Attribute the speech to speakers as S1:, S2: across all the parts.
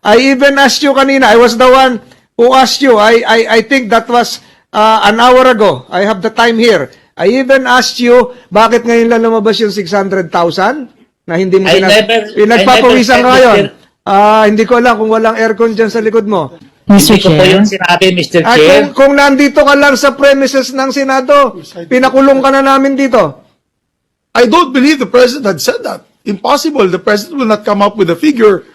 S1: I even asked you kanina, I was the one who asked you. I think that was an hour ago. I have the time here. I even asked you, bakit ngayon lang lumabas yung 600,000 na hindi mo pinagpapawisan ngayon? Hindi ko alam kung walang aircon dyan sa likod mo.
S2: Mr.
S3: Hindi ko po
S2: Chair.
S3: yun sinabi, Mr. Chair.
S1: Kung nandito ka lang sa premises ng Senado, pinakulong ka na namin dito.
S4: I don't believe the president had said that. Impossible. The president will not come up with a figure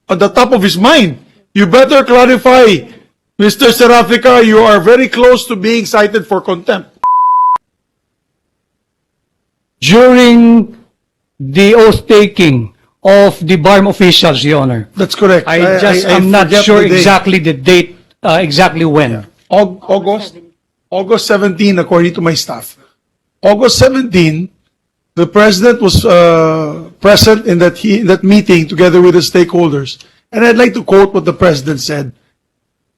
S4: on the top of his mind. You better clarify, Mr. Serafica, you are very close to being cited for contempt.
S5: During the oath-taking of the BARM officials, Your Honor.
S4: That's correct.
S5: I'm not
S4: forget
S5: sure
S4: the date.
S5: exactly the date, exactly when.
S4: August 17, according to my staff. August 17, the president was present in that meeting together with the stakeholders. And I'd like to quote what the president said.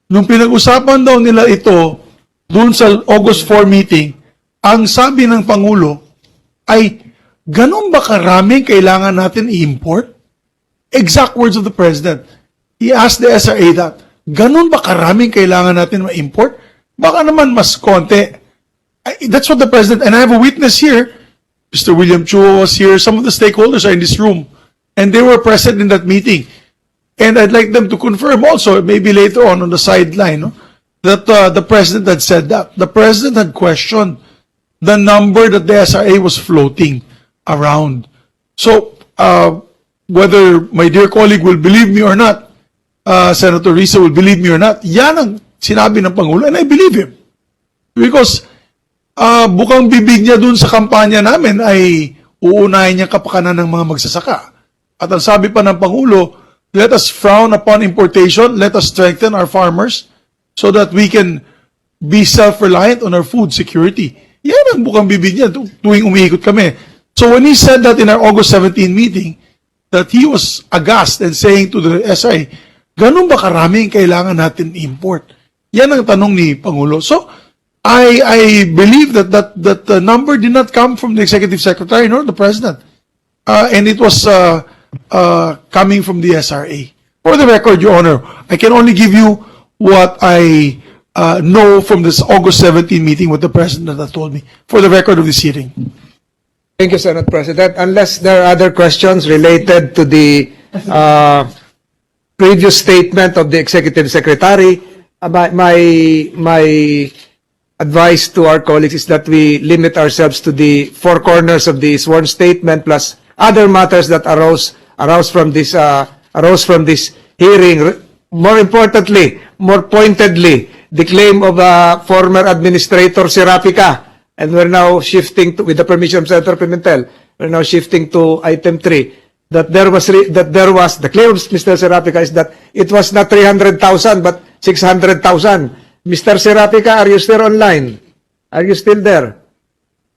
S4: Nung pinag-usapan daw nila ito dun sa August 4 meeting, ang sabi ng Pangulo ay, ganun ba karaming kailangan natin i-import? Exact words of the president. He asked the SRA that, ganun ba karaming kailangan natin ma-import? Baka naman mas konti. That's what the president, and I have a witness here, Mr. William Chuo was here, some of the stakeholders are in this room, and they were present in that meeting. And I'd like them to confirm also, maybe later on the sideline, no, that the president had said that. The president had questioned the number that the SRA was floating around. So, whether my dear colleague will believe me or not, Senator Risa will believe me or not, yan ang sinabi ng Pangulo, and I believe him. Because, bukang bibig niya dun sa kampanya namin ay uunahin niya kapakanan ng mga magsasaka. At ang sabi pa ng Pangulo, let us frown upon importation, let us strengthen our farmers so that we can be self-reliant on our food security. Yan ang bukang bibig niya tuwing umiikot kami. So when he said that in our August 17 meeting, that he was aghast and saying to the SRA, ganun ba karaming kailangan natin import? Yan ang tanong ni Pangulo. So, I believe that the number did not come from the Executive Secretary nor the President. And it was coming from the SRA. For the record, Your Honor, I can only give you what I know from this August 17 meeting with the President that told me, for the record of this hearing.
S1: Thank you, Senate President. Unless there are other questions related to the previous statement of the Executive Secretary, my advice to our colleagues is that we limit ourselves to the four corners of the sworn statement plus other matters that arose from this hearing. More importantly, more pointedly, the claim of former Administrator Serafica. And we're now shifting to, with the permission of Senator Pimentel, we're now shifting to item 3. The claim of Mr. Serafica is that it was not 300,000 but 600,000. Mr. Serafica, are you still online? Are you still there?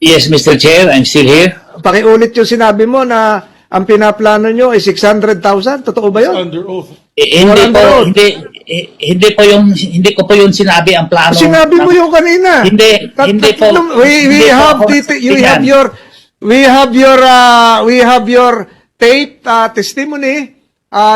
S3: Yes, Mr. Chair, I'm still here.
S1: Pakiulit yung sinabi mo na ang pinaplano nyo ay 600,000. Totoo ba yun?
S4: Under oath.
S3: Hindi ko po yung sinabi ang plano.
S1: Sinabi mo yung kanina.
S3: Hindi po.
S1: We have your tape testimony.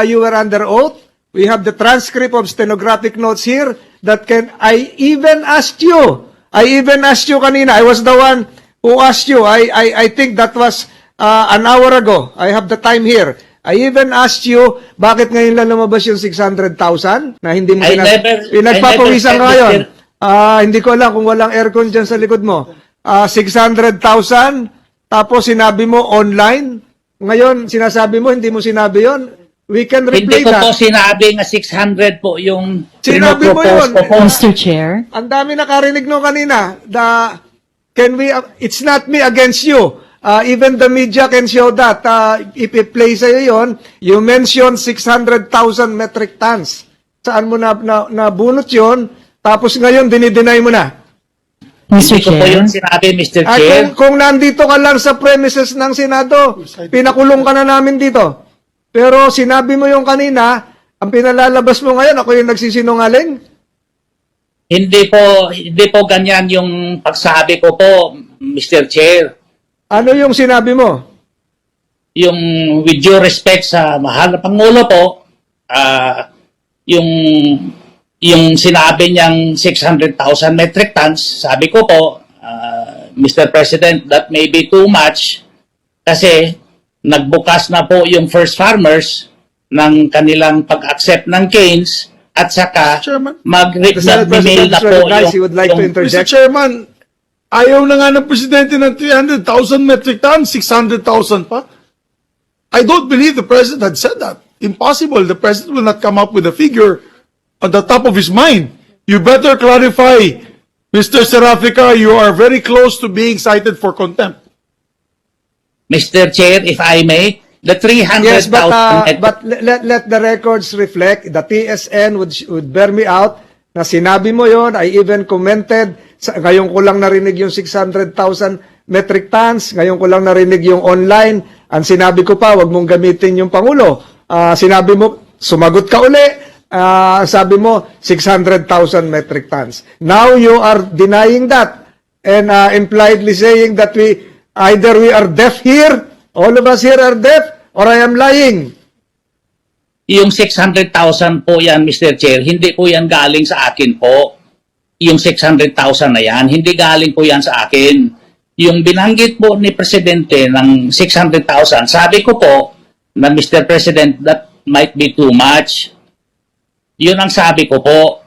S1: You were under oath. We have the transcript of stenographic notes here I even asked you kanina. I was the one who asked you. I think that was an hour ago. I have the time here. I even asked you, bakit ngayon lang lumabas yung 600,000 na hindi mo pinagpapawisan ngayon? Hindi ko alam kung walang aircon dyan sa likod mo. 600,000, tapos sinabi mo online. Ngayon, sinasabi mo, hindi mo sinabi yon. We can replay that.
S3: Hindi ko po sinabi nga 600 po yung
S1: Sinabi mo yun.
S2: Mr. Chair.
S1: Ang dami nakarinig no kanina. It's not me against you. Even the media can show that. If i-play sa'yo yun, you mentioned 600,000 metric tons. Saan mo nabunot yun? Tapos ngayon, dinideny mo na.
S2: Mr.
S3: Hindi ko po
S2: Chair.
S3: yung sinabi, Mr. Chair.
S1: Kung nandito ka lang sa premises ng Senado, pinakulong ka na namin dito. Pero sinabi mo yung kanina, ang pinalalabas mo ngayon, ako yung nagsisinungaling?
S3: Hindi po ganyan yung pagsabi ko po, Mr. Chair.
S1: Ano yung sinabi mo?
S3: yung with due respect sa mahal na Pangulo po, yung sinabi niyang 600,000 metric tons, sabi ko po, Mr. President, that may be too much kasi nagbukas na po yung first farmers ng kanilang pag-accept ng canes at saka
S4: Chairman.
S1: The Senate
S3: mag-mail
S1: President
S3: na
S1: is
S3: po
S1: recognized. He would like to
S4: Mr.
S1: interject.
S4: Chairman, ayaw na nga ng Presidente ng 300,000 metric tons, 600,000 pa. I don't believe the President had said that. Impossible. The President will not come up with a figure on the top of his mind. You better clarify, Mr. Serafica, you are very close to being cited for contempt.
S3: Mr. Chair, if I may, the 300,000
S1: Yes, but let the records reflect. The TSN would bear me out na sinabi mo yon. I even commented. Ngayon ko lang narinig yung 600,000 metric tons. Ngayon ko lang narinig yung online. Ang sinabi ko pa, wag mong gamitin yung Pangulo. Sinabi mo, sumagot ka uli. Sabi mo, 600,000 metric tons. Now you are denying that and impliedly saying that either we are deaf here, all of us here are deaf, or I am lying.
S3: Yung 600,000 po yan, Mr. Chair, hindi po yan galing sa akin po. Yung 600,000 na yan, hindi galing po yan sa akin. Yung binanggit po ni Presidente ng 600,000, sabi ko po na Mr. President, that might be too much. Yun ang sabi ko po.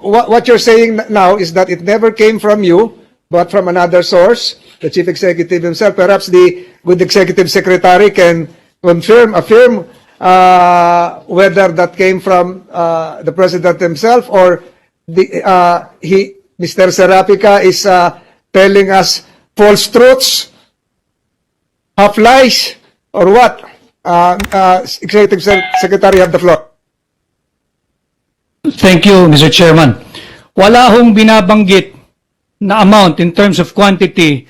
S1: What you're saying now is that it never came from you, but from another source, the Chief Executive himself. Perhaps the good Executive Secretary can affirm whether that came from the President himself or Mr. Serafica is telling us false truths, half lies, or what? Executive Secretary, have the floor.
S5: Thank you, Mr. Chairman. Wala hong binabanggit na amount in terms of quantity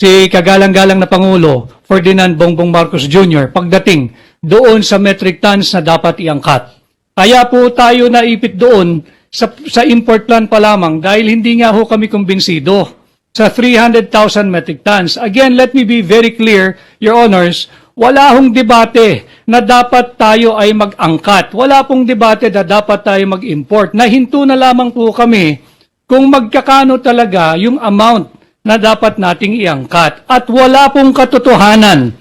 S5: si kagalang-galang na Pangulo Ferdinand Bongbong Marcos Jr. pagdating doon sa metric tons na dapat iangkat. Kaya po tayo naipit doon sa import plan pa lamang dahil hindi nga ho kami kumbinsido sa 300,000 metric tons. Again, let me be very clear, Your Honors, wala hong debate na dapat tayo ay mag-angkat. Wala pong debate na dapat tayo mag-import. Nahinto na lamang po kami kung magkakano talaga yung amount na dapat nating iangkat. At wala pong katotohanan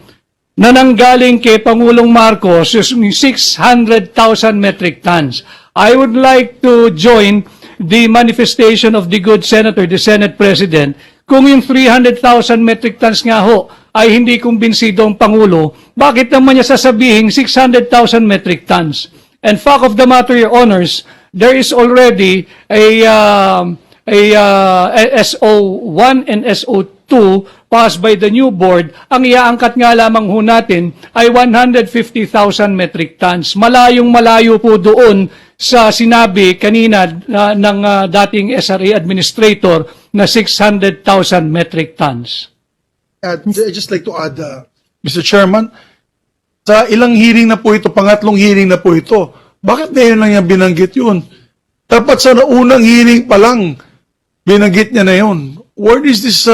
S5: na nanggaling kay Pangulong Marcos yung 600,000 metric tons. I would like to join the manifestation of the good senator, the Senate President, kung yung 300,000 metric tons nga ho ay hindi kumbinsido ang Pangulo, bakit naman niya sasabihin 600,000 metric tons? And fact of the matter, Your Honors, there is already a SO1 and SO2 passed by the new board. Ang iaangkat nga lamang ho natin ay 150,000 metric tons. Malayong-malayo po doon sa sinabi kanina ng dating SRA administrator na 600,000 metric tons.
S4: I'd just like to add, Mr. Chairman, sa ilang hearing na po ito, pangatlong hearing na po ito, bakit ngayon lang niya binanggit yun? Dapat sa unang hearing pa lang, binanggit niya na yun. Where is this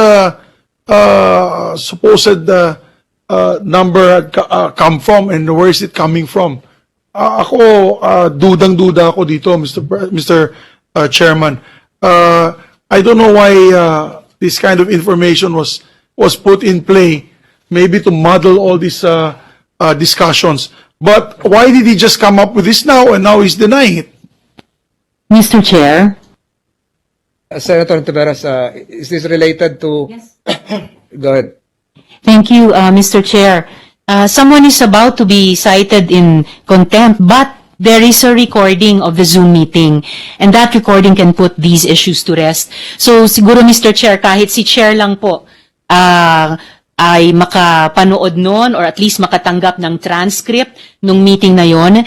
S4: supposed number come from and where is it coming from? Ako, dudang-duda ako dito, Mr. Chairman. I don't know why this kind of information was put in play, maybe to muddle all these discussions. But why did he just come up with this now and now he's denying it?
S2: Mr. Chair.
S1: Senator Taveras, is this related to...
S2: Yes.
S1: Go ahead.
S2: Thank you, Mr. Chair. Someone is about to be cited in contempt, but there is a recording of the Zoom meeting, and that recording can put these issues to rest. So, siguro, Mr. Chair, kahit si Chair lang po, ay makapanood nun or at least makatanggap ng transcript nung meeting na yon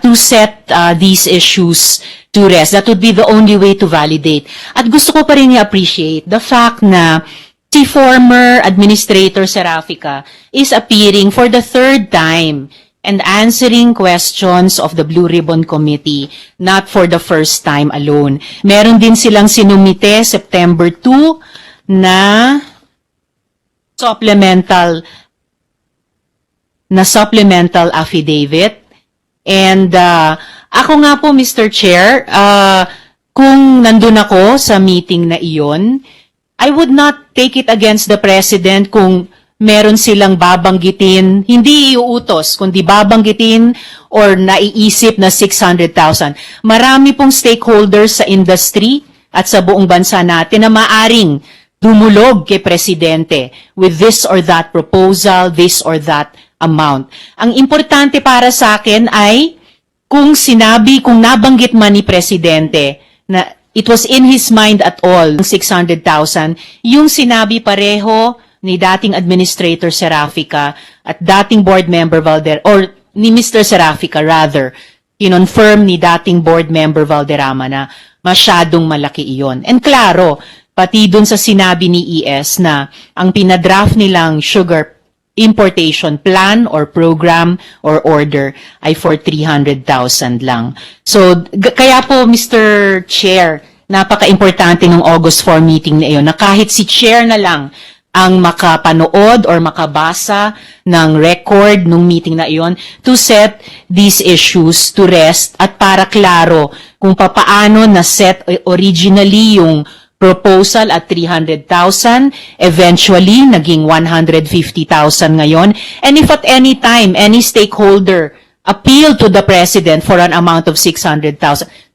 S2: to set these issues to rest. That would be the only way to validate. At gusto ko pa rin i-appreciate the fact na si former Administrator Serafica is appearing for the third time and answering questions of the Blue Ribbon Committee, not for the first time alone. Meron din silang sinumite September 2 na supplemental affidavit. And ako nga po, Mr. Chair, kung nandun ako sa meeting na iyon, I would not take it against the President kung meron silang babanggitin, hindi iuutos, kundi babanggitin or naiisip na 600,000. Marami pong stakeholders sa industry at sa buong bansa natin na maaring dumulog kay Presidente with this or that proposal, this or that amount. Ang importante para sa akin ay kung nabanggit man ni Presidente na it was in his mind at all, 600,000, yung sinabi pareho ni dating Administrator Serafica at dating Board Member or ni Mr. Serafica rather, kinonfirm ni dating Board Member Valderrama na masyadong malaki iyon. And klaro, pati dun sa sinabi ni ES na ang pinadraft nilang sugar importation plan or program or order ay for 300,000 lang. So, kaya po, Mr. Chair, napaka-importante ng August 4 meeting na iyon na kahit si Chair na lang ang makapanood or makabasa ng record ng meeting na iyon to set these issues to rest at para klaro kung papaano na set originally yung proposal at 300,000, eventually naging 150,000 ngayon. And if at any time, any stakeholder appeal to the President for an amount of 600,000,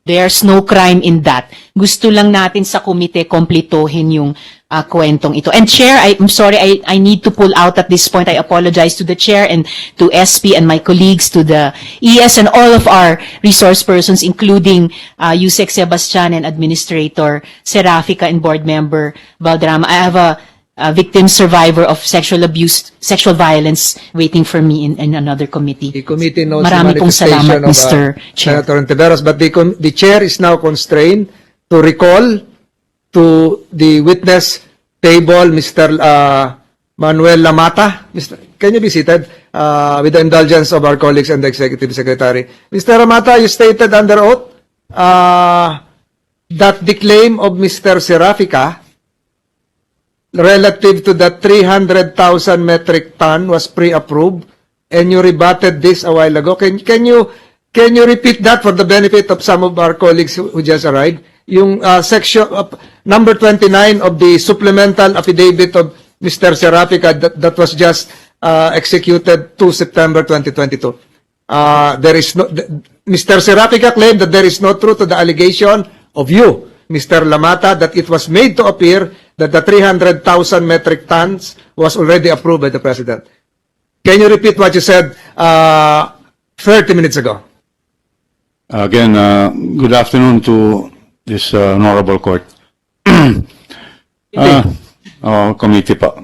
S2: there's no crime in that. Gusto lang natin sa komite kompletohin yung kwentong ito. And Chair, I'm sorry, I need to pull out at this point. I apologize to the Chair and to SP and my colleagues, to the ES and all of our resource persons, including Yusek Sebastian and Administrator Serafica and Board Member Valderrama. I have a victim survivor of sexual abuse, sexual violence waiting for me in another committee.
S1: The committee notes
S2: Marami
S1: the
S2: pong salamat,
S1: manifestation
S2: Mr. Chair.
S1: Senator Ontiveros, but the Chair is now constrained to recall to the witness table Mr. Manuel Lamata. Can you be seated with the indulgence of our colleagues and the Executive Secretary? Mr. Lamata, you stated under oath that the claim of Mr. Serafica relative to the 300,000 metric ton was pre-approved, and you rebutted this a while ago. Can you repeat that for the benefit of some of our colleagues who just arrived? Yung section number 29 of the supplemental affidavit of Mr. Serafica that was just executed 2 September 2022. There is no Mr. Serafica claimed that there is no truth to the allegation of you, Mr. Lamata, that it was made to appear that the 300,000 metric tons was already approved by the President. Can you repeat what you said 30 minutes ago?
S6: Again, good afternoon to this honorable court. Committee pa.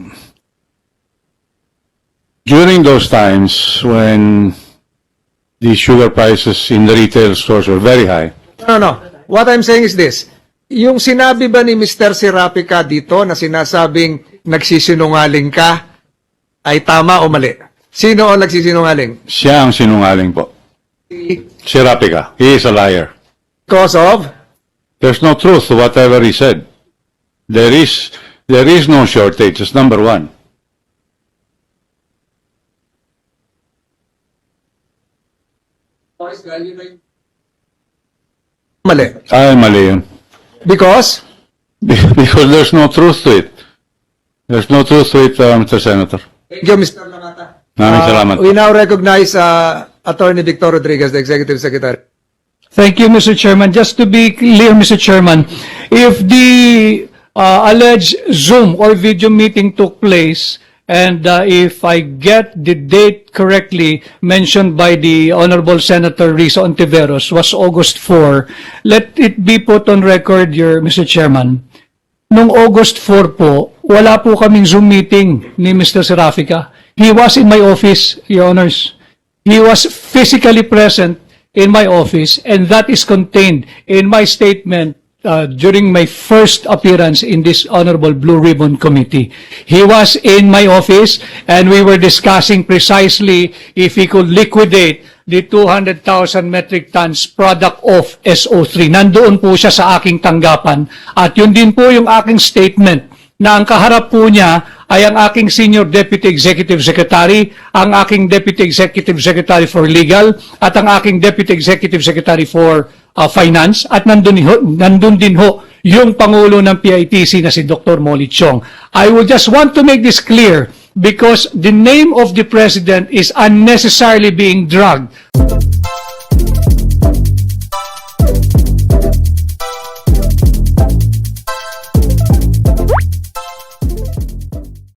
S6: During those times when the sugar prices in the retail stores were very high.
S1: No. What I'm saying is this. Yung sinabi ba ni Mr. Serafica dito na sinasabing nagsisinungaling ka ay tama o mali? Sino ang nagsisinungaling?
S6: Siya ang sinungaling po. Serafica. He is a liar.
S1: Because of?
S6: There's no truth to whatever he said. There is no shortage. It's number one.
S1: Mali.
S6: Ay, mali yun.
S1: Because?
S6: Because there's no truth to it. There's no truth to it, Mr. Senator.
S1: Thank you, Mr. Lamata.
S6: Maraming salamat.
S1: We now recognize Attorney Victor Rodriguez, the Executive Secretary.
S5: Thank you, Mr. Chairman. Just to be clear, Mr. Chairman, if the alleged Zoom or video meeting took place, and if I get the date correctly mentioned by the Honorable Senator Risa Ontiveros, was August 4, let it be put on record, Mr. Chairman. Nung August 4 po, wala po kaming Zoom meeting ni Mr. Serafica. He was in my office, Your Honors. He was physically present in my office, and that is contained in my statement during my first appearance in this Honorable Blue Ribbon Committee. He was in my office, and we were discussing precisely if he could liquidate the 200,000 metric tons product of SO3. Nandoon po siya sa aking tanggapan, at yun din po yung aking statement na ang kaharap po niya ay ang aking Senior Deputy Executive Secretary, ang aking Deputy Executive Secretary for Legal, at ang aking Deputy Executive Secretary for Finance, at nandun din ho yung Pangulo ng PITC na si Dr. Molly Chong. I would just want to make this clear because the name of the President is unnecessarily being dragged